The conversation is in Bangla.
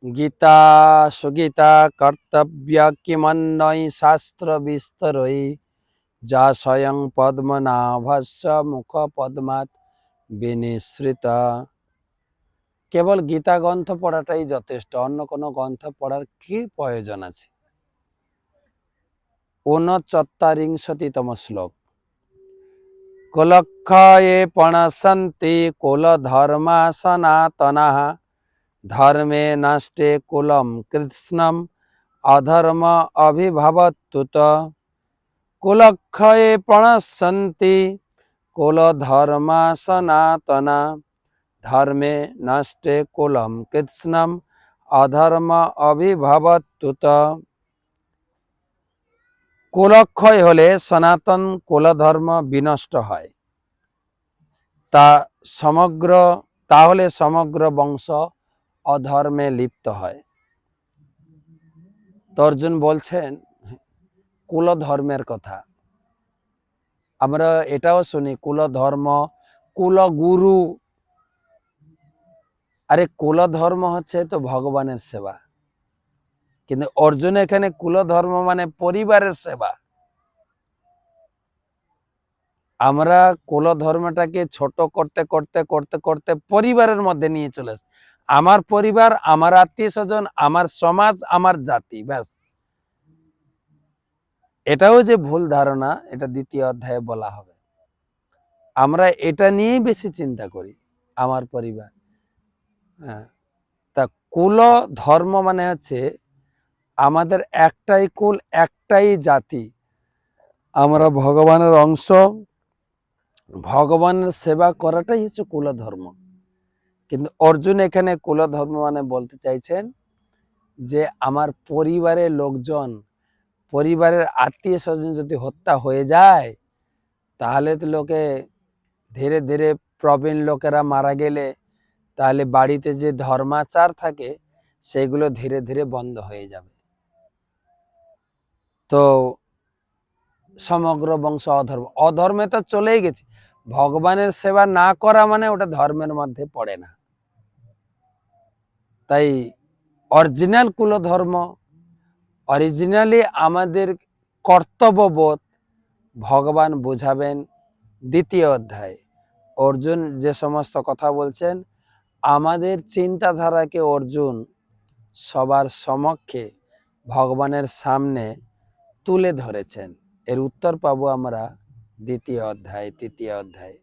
গীতা সুগীতা কর্তব্য কিমন্বয় শাস্ত্র বিস্তরই যা স্বয়ং পদ্মনাভস্য মুখ পদ্মাৎ বিনিসৃত। কেবল গীতা গ্রন্থ পড়াটাই যথেষ্ট, অন্য কোনো গ্রন্থ পড়ার কি প্রয়োজন আছে? 69তম শ্লোক। কুলক্ষয়ে পণসন্তি কুল ধর্মা সনাতনাঃ ধর্মে নষ্টে কুলম কৃষ্ণম অধর্ম অভিভবত্যুত। কুলক্ষয়ে পণসন্তি কুল ধর্মা সনাতনা ধর্মে নষ্টে কুলম কৃষ্ণম অধর্ম অভিভবত্যুত। কুলক্ষয় হলে সনাতন কুলধর্ম বিনষ্ট হয়, তাহলে সমগ্র বংশ অধর্মে লিপ্ত হয়। তো অর্জুন বলছেন কুলধর্মের কথা। আমরা এটাও শুনি কুলধর্ম, কুলগুরু। আরে কুলধর্ম হচ্ছে তো ভগবানের সেবা, কিন্তু অর্জুন এখানে কুলধর্ম মানে পরিবারের সেবা। আমরা কুলধর্মটাকে ছোট করতে করতে করতে করতে পরিবারের মধ্যে নিয়ে চলে আসি। আমার পরিবার, আমার আত্মীয় স্বজন, আমার সমাজ, আমার জাতি, ব্যাস। এটাও যে ভুল ধারণা, এটা 2য় অধ্যায়ে বলা হবে। আমরা এটা নিয়েই বেশি চিন্তা করি, আমার পরিবার। হ্যাঁ, তা কুল ধর্ম মানে হচ্ছে আমাদের একটাই কুল, একটাই জাতি, আমরা ভগবানের অংশ, ভগবানের সেবা করাটাই হচ্ছে কুলধর্ম। কিন্তু অর্জুন এখানে কুলধর্ম মানে বলতে চাইছেন যে আমার পরিবারের লোকজন, পরিবারের আত্মীয় স্বজন যদি হত্যা হয়ে যায়, তাহলে তো লোকে ধীরে ধীরে, প্রবীণ লোকেরা মারা গেলে তাহলে বাড়িতে যে ধর্মাচার থাকে সেগুলো ধীরে ধীরে বন্ধ হয়ে যাবে। তো সমগ্র বংশ অধর্মে তো চলেই গেছে। ভগবানের সেবা না করা মানে ওটা ধর্মের মধ্যে পড়ে না। তাই অরিজিনাল কুলধর্ম, অরিজিনালি আমাদের কর্তব্যবোধ ভগবান বোঝাবেন 2য় অধ্যায়ে। অর্জুন যে সমস্ত কথা বলছেন, আমাদের চিন্তাধারাকে অর্জুন সবার সমক্ষে ভগবানের সামনে তুলে ধরেছেন। এর উত্তর পাবো আমরা 2য় অধ্যায়, 3য় অধ্যায়।